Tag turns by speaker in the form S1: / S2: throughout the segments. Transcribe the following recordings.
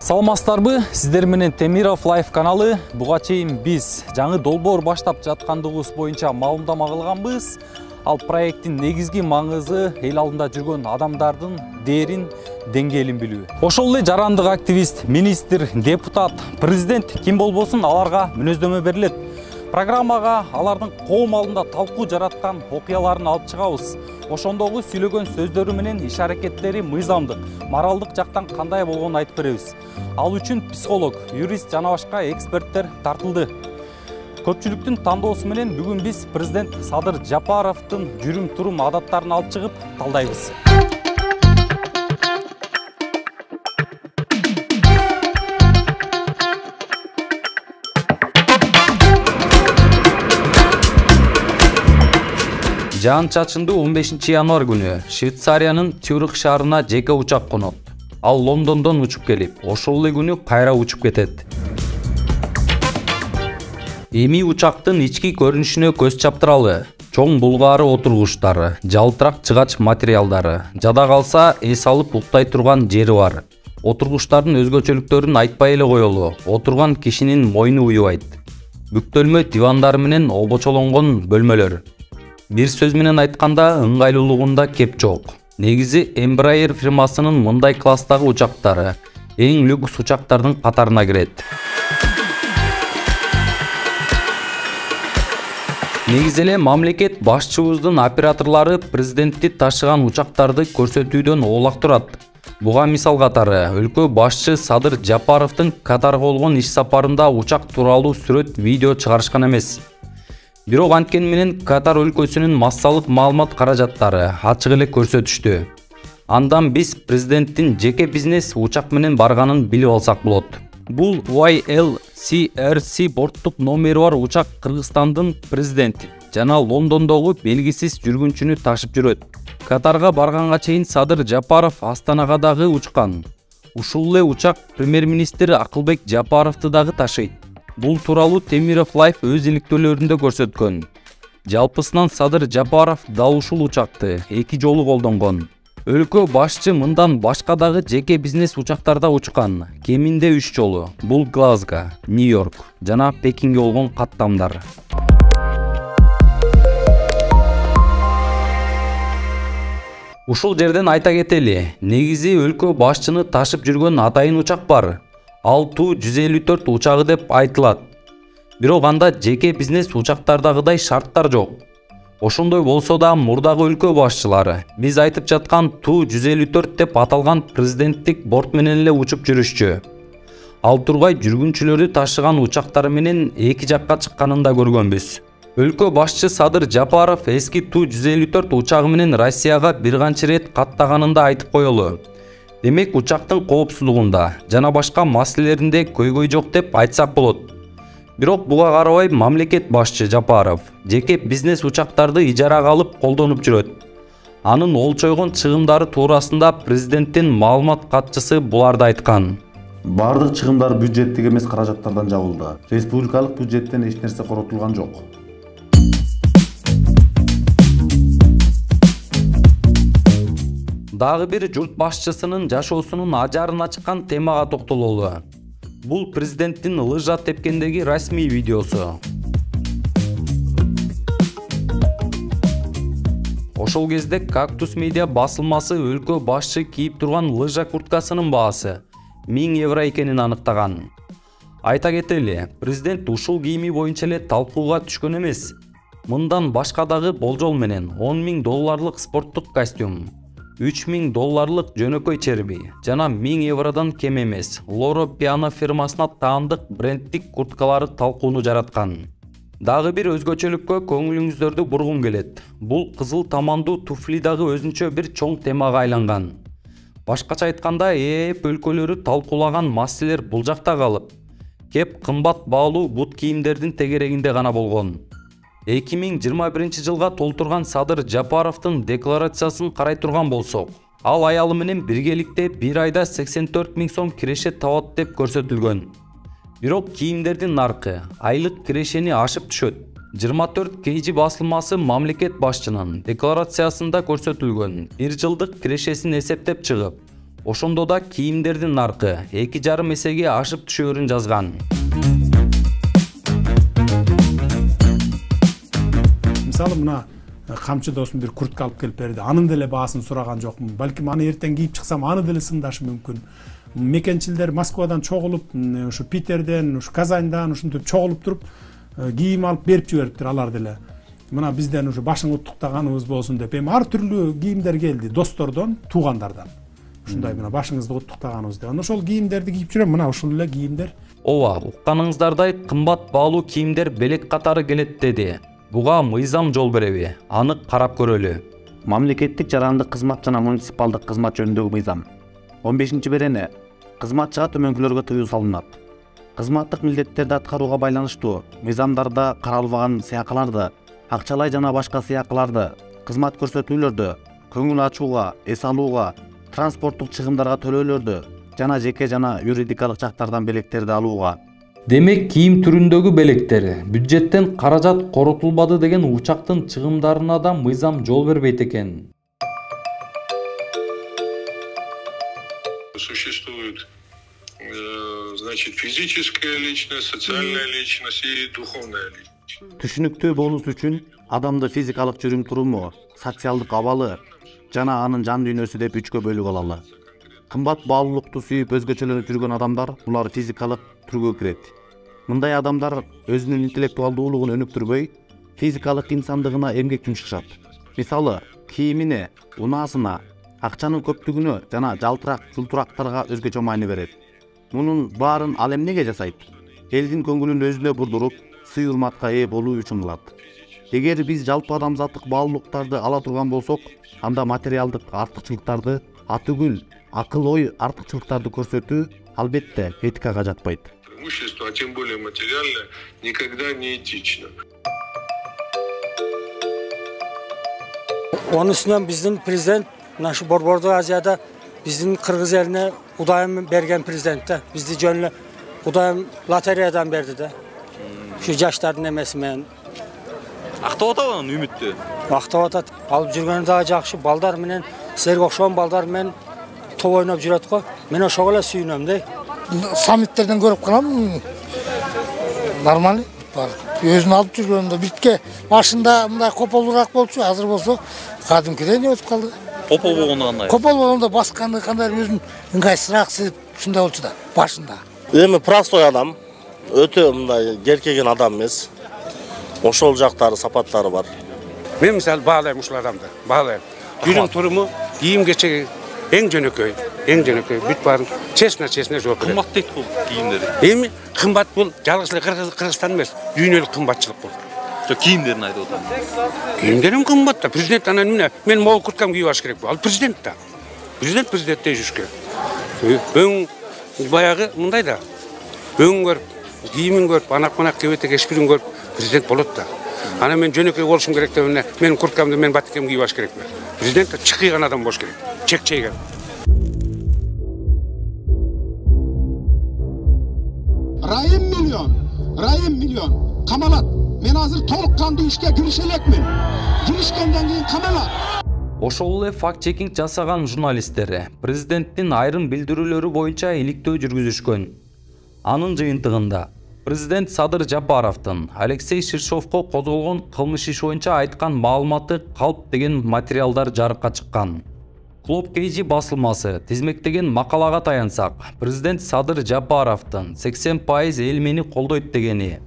S1: Саламатсыздарбы, сиздер менен Темиров Лайф каналы. Буга чейин биз жаңы долбоор баштап жаткандыгыбыз боюнча маалымдама кылганбыз. Ал проекттин негизги маңызы эл алдында жүргөн адамдардын дээрин, деңгээлин билүү. Ошол эле жарандык активист, министр, депутат, президент ким болбосун аларга мүнөздөмө берилет. Программага алардын коом алдында талкуу жараткан окуяларын алып чыгабыз. Ошондогу сүйлөгөн сөздөрү менен иш аракеттери мыйзамдык, моралдык жактан кандай болгонун айтып беребиз. Ал үчүн психолог, юрист жана башка эксперттер тартылды. Көпчүлүктүн тандоосу менен бүгүн биз президент Садыр Жапаровдун жүрүм-турум адаттарын алып чыгып талдайбыз. Жаан-чачындуу 15 январ күнү Швейцариянын Цюрих шаарына жеке учак конот. Ал Лондондон учуп келип, ошол эле күнү кайра учуп кетет. Эми учактын ички көрүнүшүнө көз чаптыралы. Чоң булгаары отургучтары, жалтырак чыгач материалдары, жада калса эс алып уктай турган жери бар. Отургучтардын өзгөчөлүктөрүн айтпай эле коелу. Отурган кишинин мойну уюбайт. Бүктөлмө дивандары менен обочолонгон бөлмөлөр. Бир сөз менен айтканда ыңгайлуулугунда кеп жок. Негизи Embraer фирмасынын мындай класстагы учактары эң люкс учактардын катарына кирет. Негизи эле мамлекет башчыбыздын операторлору президентти ташыган учактарды көрсөтүүдөн оолак турат. Буга мисал катары өлкө башчы Садыр Жапаровдун Катарга болгон иш сапарында учак тууралуу сүрөт, видео чыгарышкан эмес. Бирок анткени менен Катар өлкөсүнүн массалык маалымат каражаттары ачык эле көрсөтүштү. Андан биз президенттин жеке бизнес учак менен барганын билип алсак болот. Бул YLCRC борттук номери бар учак Кыргызстандын президенти жана Лондондогу белгисиз жүргүнчүнү ташып жүрөт. Катарга барганга чейин Садыр Жапаров Астанага дагы учкан. Ушул эле учак премьер-министр Акылбек Жапаровду дагы ташыйт. Бул тууралуу Темиров Лайф өз иликтөөлөрүндө көрсөткөн. Жалпысынан Садыр Жапаров дал ушул учакты 2 жолу колдонгон. Өлкө башчы мындан башка дагы жеке бизнес учактарда учкан, кеминде 3 жолу. Бул Глазго, Нью-Йорк жана Пекинге болгон каттамдар. Ушул жерден айта кетели, негизи өлкө башчыны ташып жүргөн атайын учак бар. Ал Ту-154 учагы деп айтылат. Бирок анда жеке бизнес учактардагыдай шарттар жок. Ошондой болсо да мурдагы өлкө башчылары биз айтып жаткан Ту-154 деп аталган президенттик борт менен эле учуп жүрүшчү. Ал тургай жүргүнчүлөрү ташыган учактары менен эки жакка чыкканын да көргөнбүз. Өлкө башчы Садыр Жапаров эски Ту-154 учагы менен Россияга бир канча рет каттаганын да айтып коелу. Демек учактын коопсуздугунда жана башка маселелеринде көйгөй жок деп айтсак болот. Бирок буга карабай мамлекет башчы Жапаров жеке бизнес учактарды ижарага алып колдонуп жүрөт. Анын олчойгон чыгымдары туурасында президенттин маалымат катчысы буларды айткан.
S2: Бардык чыгымдар бюджеттик эмес каражаттардан жабылды. Республикалык бюджеттен эч нерсе коротулган жок.
S1: Дагы бир журт башчысынын жашоосунун ажарына чыккан темага токтололу. Бул президенттин лыжа тепкендеги расмий видеосу. Ошол кезде Кактус медиа басылмасы өлкө башчы кийип турган лыжа курткасынын баасы 1000 евро экенин аныктаган. Айта кетели, президент ушул кийими боюнча эле талкууга түшкөн эмес. Мындан башка дагы болжол менен 10 000 долларлык спорттук костюм, 3 000 долларлык жөнөкөй черби жана 1000 евродан кем эмес Loro Piana фирмасына таандык брендтик курткалары талкууну жараткан. Дагы бир өзгөчөлүккө көңүлүңүздөрдү бургум келет. Бул кызыл тамандуу туфли дагы өзүнчө бир чоң темага айланган. Башкача айтканда, ЭЭП өлкөлөрү талкуулаган маселелер бул жакта калып, кеп кымбат баалуу бут кийимдердин тегерегинде гана болгон. 2021 жылга толтурган Садыр Жапаровдун декларациясын карай турган болсок, ал аялы менен биргеликте бир айда 84 000 сом киреше табат деп көрсөтүлгөн. Бирок кийимдердин наркы айлык кирешени ашып түшөт. 24 KG басылмасы мамлекет башчынын декларациясында көрсөтүлгөн 1 жылдык кирешесин эсептеп чыгып, Ошондо да кийимдердин наркы 2,5 эсеге ашып түшөөрүн жазган.
S3: Мисалы мына камчы досум бир куртка алып келип берди. Анын деле баасын сураган жокмун. Балким аны эртең кийип чыксам, аны деле сындашы мүмкүн. Мекенчилдер Москвадан чогулуп, ушу Питерден, ушу Казаньдан ушинтип чогулуп туруп, кийим алып берип жибериптир алар деле. Мына бизден ушу башың уттуктаганыбыз болсун деп, эми ар түрлүү кийимдер келди, достордон, туугандардан. Ушундай мына башыңызды уттуктаганыбыз деп. Ошол кийимдерди кийип жүрөм, мына ушул эле кийимдер.
S1: Ооба, укканыңыздардай кымбат баалуу кийимдер белек катары келет деди. Буга мыйзам жол береби? Аны карап көрөлү.
S4: Мамлекеттик жарандык кызмат жана муниципалдык кызмат жөнүндөгү мыйзам. 15-берене кызматчыга төмөнкүлөргө тыюу салынат. Кызматтык милдеттерди аткарууга байланыштуу мыйзамдарда каралбаган сыйакыларды, акчалай жана башка сыйакыларды, кызмат көрсөтүүлөрдү, көңүл ачууга, эс алууга, транспорттук чыгымдарга төлөөлөрдү жана жеке жана юридикалык жактардан белектерди алууга.
S1: Демек кийим түрүндөгү белектер бюджеттен каражат коротулбады деген учактын чыгымдарына да мыйзам жол бербейт экен.
S5: Существует, значит, физическая личность, социальная личность и духовная личность.
S4: Түшүнүктүү болуш үчүн адамды физикалык жүрүм туруму, социалдык абалы жана анын жан дүйнөсү деп 3кө бөлүп алалы. Кымбат баалуулукту сүйүп өзгөчөлөнүп жүргөн адамдар булар физикалык түргө кирет. Мындай адамдар өзүнүн интеллектуалдуулугун өнүктүрбөй, физикалык инсандыгына эмгек жумшашат. Мисалы, кийимине, унаасына, акчанын көптүгүнө жана жалтырак-жултурактарга өзгөчө маани берет. Мунун баарын ал эмнеге жасайт? Элдин көңүлүн өзүнө бурдуруп, сый-урматка ээ болуу үчүн кылат. Эгер биз жалпы адамзаттык баалуулуктарды ала турган болсок, анда материалдык артыкчылыктарды, атүгүл, акыл-ой артыкчылыктарды көрсөтүү албетте этикага жатпайт.
S5: Имущество, а тем более материальное, никогда не этично.
S6: Onun üstünden bizim prezident, naşı Borbordu Aziyada bizim Kırgız eline udayım bergen prezidentte. Bizde gönlü udayım loteriyadan verdi de. Şu yaşların emesimen.
S7: Ақтауатаның үмітті.
S6: Ақтауатат алып жүргені daha жақшы балдар менен, сіздерге оқшаған балдар мен топ ойнап жүреді ғой. Мен ошоғыла сүйінем де.
S8: Саммиттерден көріп қалам, нормально бар. Өзін алып жүргенде битке башында мындай қопалырақ болчу, азыр болсо кадимкиден өтүп калды.
S7: Қопал болғанда қандай?
S8: Қопал болғанда басқанды қандай өзін ыңғайсырақ сезип ушундай болчу да башында.
S9: Эми простой адам, өтө мындай керкеген адам эмес. Ошол жактары, сапаттары бар.
S10: Мен мисалы баалайм ушул адамды, баалайм. Жүрүм туруму, кийим кечеги эң жөнөкөй, бүт баарын честно жооп берет.
S7: Кымбат дейт бул кийимдери.
S10: Эми кымбат бул жалгыз эле Кыргызстан эмес, дүйнөлүк кымбатчылык бул.
S7: Жок, кийимдерин айтып атам.
S10: Кийимдерим кымбат да, президент анан эмне? Мен могул курткам кийип алыш керек бул. Ал президент да. Президенттей жүрүш керек. Өң баягы мындай да. Өң көрүп, кийимин көрүп, анак-манак кебетек эшпирин көрүп президент болот да. Ана мен жөнөкөй болушум керек деп эмне? Менин курткамды мен батикем кийип алыш керекпи? Президент чыкыйган адам болуш керек. Чекчейген.
S11: Райым миллион камалат. Мен азыр толук кандуу ишке кирише элекмин. Киришкенден кийин камалат.
S1: Ошол эле факт чекинг жасаган журналисттер президенттин айрым билдирүүлөрү боюнча иликтөө жүргүзүшкөн. Анын жыйынтыгында президент Садыр Жапаровдун Алексей Ширшовго козголгон кылмыш иш боюнча айткан маалыматы калп деген материалдар жарыкка чыккан. Клуб KG басылмасы тизмектеген макалага таянсак, президент Садыр Жапаровдун 80% эл мени колдойт дегени,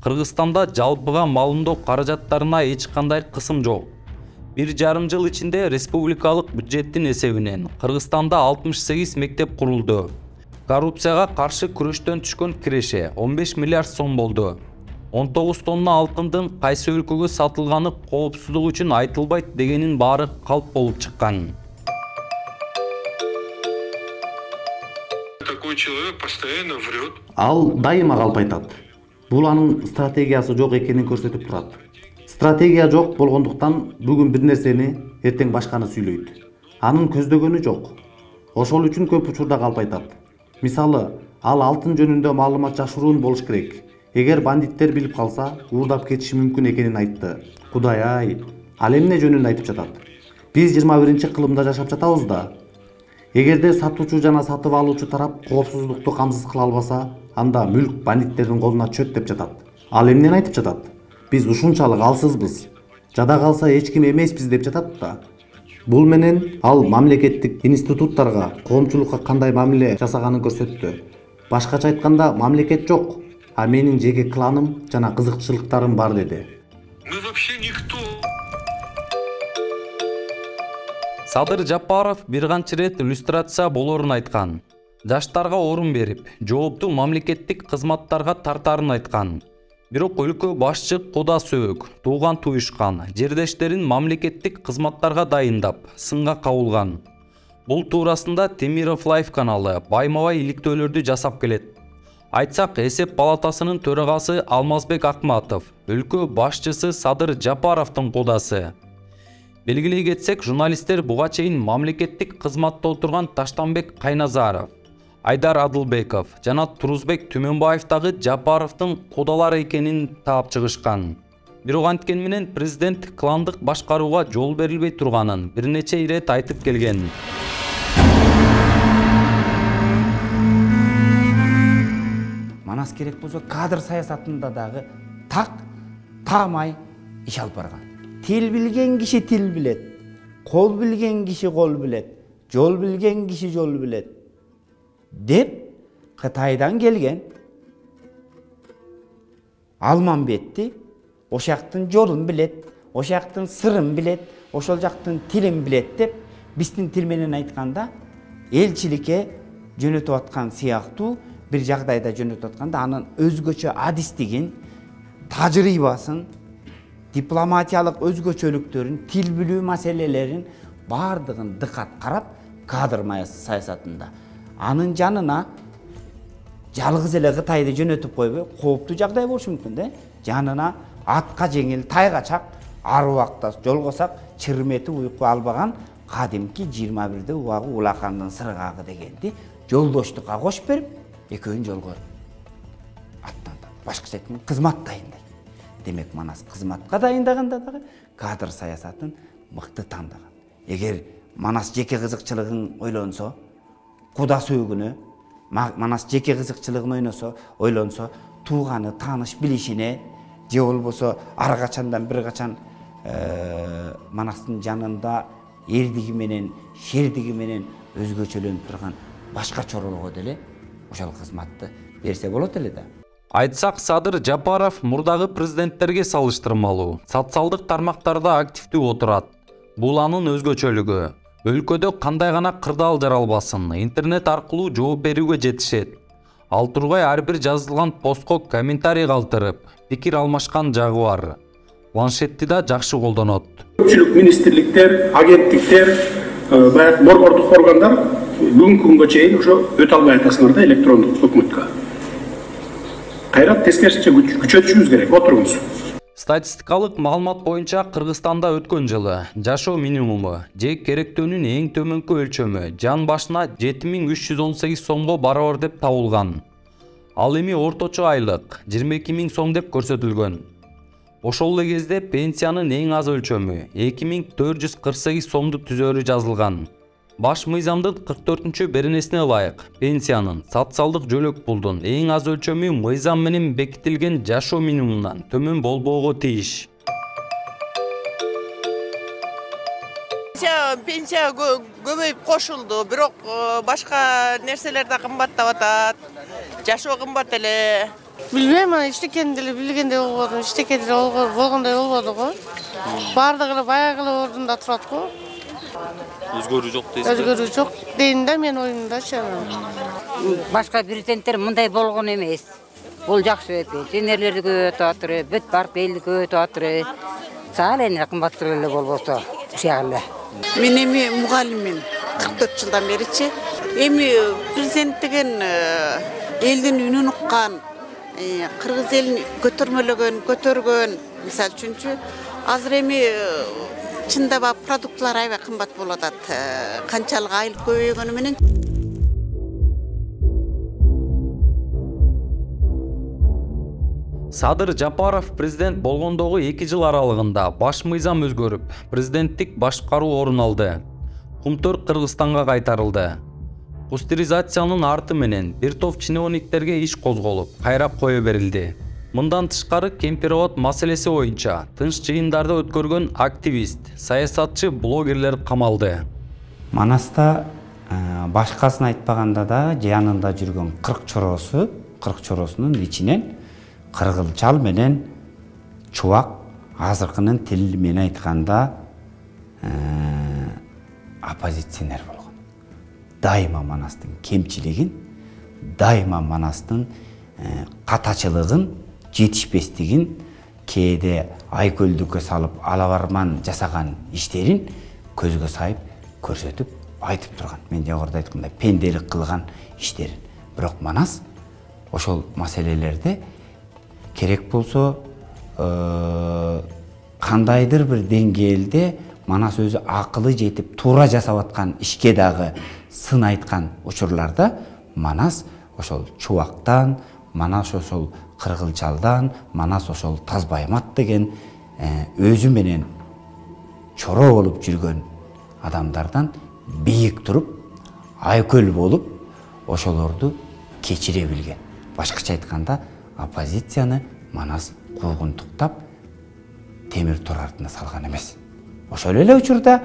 S1: Кыргызстанда жалпыга малымдоо каражаттарына эч кандай кысым жок. 1,5 жыл ичинде республикалык бюджеттин эсебинен Кыргызстанда 68 мектеп курулду. Коррупцияга каршы күрөштөн түшкөн киреше 15 миллиард сом болду. 19 тонна алтындын кайсы өлкөгө сатылганы коопсуздук үчүн айтылбайт дегенин баары калп болуп чыккан.
S5: Такой человек постоянно врет.
S4: Ал дайыма калп айтат. Бул анын стратегиясы жок экенин көрсөтүп турат. Стратегия жок болгондуктан бүгүн бир нерсени, эртең башканы сүйлөйт. Анын көздөгөнү жок. Ошол үчүн көп учурда калп айтат. Мисалы, ал алтын жөнүндө маалымат жашыруун болуш керек. Эгер бандиттер билип калса, уурдап кетиши мүмкүн экенин айтты. Кудай-ай, ал эмне жөнүндө айтып жатат? Биз 21-кылымда жашап жатабыз да. Эгерде сатуучу жана сатып алуучу тарап коопсуздукту камсыз кыла албаса, анда мүлк бандиттердин колуна чөт деп жатат. Ал эмнени айтып жатат? Биз ушунчалык алсызбыз, жада калса эч ким эмеспиз деп жатат да. Бул менен ал мамлекеттик институттарга, коомчулукка кандай мамиле жасаганын көрсөттү. Башкача айтканда, мамлекет жок, а менин жеке кланым жана кызыкчылыктарым бар деди.
S5: Мы вообще никто.
S1: Садыр Жапаров бир канча рет иллюстрация болорун айткан. Жаштарга орун берип, жооптуу мамлекеттик кызматтарга тартарын айткан. Бирок өлкө башчы кода сөөк, тууган туюшкан, жердештерин мамлекеттик кызматтарга дайындап, сынга кабылган. Бул туурасында Темиров Лайф каналы байма-бай иликтөөлөрдү жасап келет. Айтсак, эсеп палатасынын төрагасы Алмазбек Акматов, өлкө башчысы Садыр Жапаровдун кодасы. Белгилей кетсек, журналисттер буга чейин мамлекеттик кызматта отурган Таштанбек Кайназаров, Айдар Адылбеков жана Турузбек Түмөнбаевдагы Жапаровдун кодалары экенин таап чыгышкан. Бирок анткени менен президент кландык башкарууга жол берилбей турганын бир нече ирет айтып келген.
S12: Манас керек болсо кадр саясатында дагы таамай иш алып барган. Тил билген киши тил билет, кол билген киши кол билет, жол билген киши жол билет деп Кытайдан келген Алманбетти ошактын жолун билет, ошактын сырын билет, ошол жактын тилин билет деп биздин тил менен айтканда элчиликке жөнөтүп аткан сыяктуу бир жагдайда жөнөтүп атканда анын өзгөчө адистигин, тажрыйбасын, дипломатиялык өзгөчөлүктөрүн, тил билүү маселелерин бардыгын дыкат карап кадр саясатында анын жанына жалгыз эле Кытайды жөнөтүп койбой, кооптуу жагдай болушу мүмкүн да. Жанына атка жеңил, тайга чак, ар убакта жолгосак, чырмети уйку албаган кадимки 21-де убагы Улакандын сыргагы дегенди жолдоштукка кошуп берип, экөөнүн жолго аттанды. Башкача айтканда кызмат дайындайт. Демек, Манас кызматка дайындаганда дагы кадр саясатын мыкты тандаган. Эгер Манас жеке кызыкчылыгын ойлонсо, куда сөөгүнө, Манас жеке кызыкчылыгын ойлонсо, тууганы, тааныш билишине, же болбосо ар качандан бир качан Манастын жанында эрдиги менен, шердиги менен өзгөчөлөнүп турган башка чоролго деле ошол кызматты берсе болот эле да.
S1: Айтсак, Садыр Жапаров мурдагы президенттерге салыштырмалуу, социалдык тармактарда активдүү отурат. Бул анын өзгөчөлүгү. Өлкөдө кандай гана кырдаал жаралбасын, интернет аркылуу жооп берүүгө жетишет. Ал тургай ар бир жазылган постко комментарий калтырып, пикир алмашкан жагы бар. Планшетти да жакшы колдонот.
S13: Көпчүлүк министрликтер, агенттиктер, баягы борбордук органдар бүгүнкү күнгө чейин ошо өтө албай атасыңар да электрондук өкмөткө. Кайрат тескерисинче күчөтүшүбүз керек, отуруңуз.
S1: Статистикалык маалымат боюнча Кыргызстанда өткөн жылы жашоо минимуму же керектөөнүн эң төмөнкү өлчөмү жан башына 7318 сомго барабар деп табылган. Ал эми орточо айлык 22000 сом деп көрсөтүлгөн. Ошол эле кезде пенсиянын эң аз өлчөмү 2448 сомду түзөрү жазылган. Баш мыйзамдын 44-чү беренесине ылайык пенсиянын социалдык жөлөк пулдун эң аз өлчөмү мыйзам менен бекитилген жашоо минимумунан төмөн болбоого тийиш.
S14: Пенсия көбөйүп кошулду, бирок башка нерселер да кымбаттап атат. Жашоо кымбат эле.
S15: Билбейм, иштекенди деле билгендей болбодум, иштекенди деле болгондой болбоду го. Бардыгы эле баягы эле ордунда турат го.
S7: Өзгөрүү жок дейсиз.
S15: Өзгөрүү жок дейин да мен оюмдачы.
S16: Башка президенттер мындай болгон эмес. Бул жакшы пенсионерлерди көбөйтүп атыр, бүт барып элди көбөйтүп атыр. Саал эне кымбаттуу эле болбосо, ушагы.
S17: Мен эми мугалиммин 44 жылдан беричи. Эми президент деген элдин үнүн уккан, кыргыз элин көтөргөн, мисалы үчүнчү азыр эми чындап продуктлар аябай кымбат болуп атат. Канчалык айлык көбөйгөнү менен.
S1: Садыр Жапаров президент болгондогу 2 жыл аралыгында баш мыйзам өзгөрүп, президенттик башкаруу орун алды. Кумтөр Кыргызстанга кайтарылды. Пастеризациянын арты менен бир топ чиновниктерге иш козголуп, кайрап кое берилди. Мындан тышкары кемпирабад маселеси боюнча тынч жыйындарды өткөргөн активист, саясатчы, блогерлер камалды.
S12: Манаста башкасын айтпаганда да жанында жүргөн 40 чоросунун ичинен кыргызчал менен чубак азыркынын тили менен айтканда оппозиционер болгон. Дайыма Манастын кемчилигин, дайыма Манастын катачылыгын, жетишпестигин, кээде айкөлдүккө салып алабарман жасаган иштерин көзгө сайып көрсөтүп айтып турган. Мен жогоруда айткандай пенделик кылган иштерин. Бирок Манас ошол маселелерде керек болсо кандайдыр бир деңгээлде Манас өзү акылы жетип туура жасап аткан ишке дагы сын айткан учурларда Манас ошол чубактан, Манас ошол кыргызчалдан, Манас ошол Тазбаймат деген өзү менен чоро болуп жүргөн адамдардан бийик туруп, айкөл болуп, ошолорду кечире билген. Башкача айтканда, оппозицияны Манас куугунтуктап, темир тор артына салган эмес. Ошол эле учурда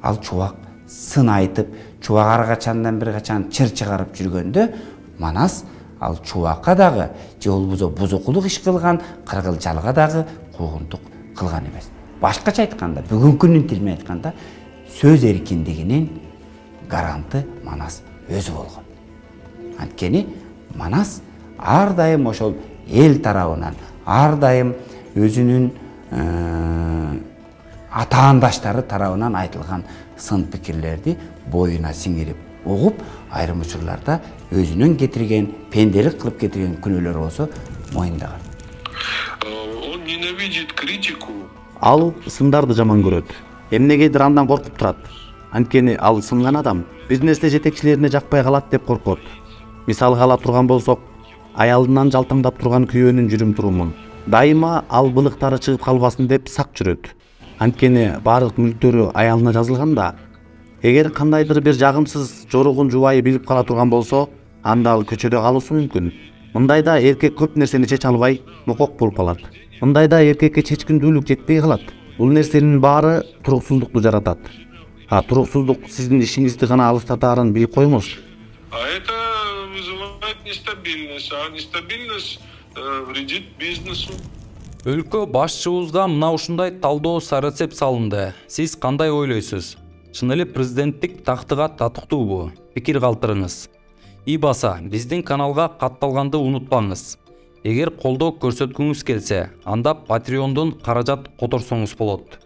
S12: ал чубак сын айтып, чубак ар качандан бир качан чыр чыгарып жүргөндө, Манас ал чубакка дагы же болбосо бузукулук иш кылган, кыргызчалга дагы куугунтук кылган эмес. Башкача айтканда, бүгүнкү күндүн тили менен айтканда, сөз эркиндигинин гаранты Манас өзү болгон. Анткени Манас ар дайым ошол эл тарабынан, ар дайым өзүнүн атаандаштары тарабынан айтылган сын пикирлерди боюна сиңирип угуп, айрым учурларда өзүнүн кетирген, пенделик кылып кетирген күнөөлөр болсо моюндаган.
S5: Он ненавидит критику.
S4: Ал сындарды жаман көрөт. Эмнегедир андан коркуп турат. Анткени ал сынган адам бизнесте жетекчилерине жакпай калат деп коркот. Мисалга ала турган болсок, аялынан жалтаңдап турган күйөөнүн жүрүм турумун дайыма ал былыктары чыгып калбасын деп сак жүрөт. Анткени баардык мүлктөрү аялына жазылганда, эгер кандайдыр бир жагымсыз жоругун жубайы билип кала турган болсо, анда ал көчөдө калышы мүмкүн. Мындайда эркек көп нерсени чече албай, мокок болуп калат. Мындайда эркекке чечкиндүүлүк жетпей калат. Бул нерсенин баары туруксуздукту жаратат. Туруксуздук сиздин ишиңизди гана алыстатаарын билип коюңуз.
S5: А это вызывает нестабильность, а нестабильность вредит бизнесу.
S1: Өлкө башчыбызга мына ушундай талдоо сарыцеп салынды. Сиз кандай ойлойсуз? Чын эле президенттик тактыга татыктуубу? Пикир калтырыңыз. Баса, биздин каналга катталганды унутпаңыз. Эгер колдоо көрсөткүңүз келсе, анда Patreon'дон каражат которсоңуз болот.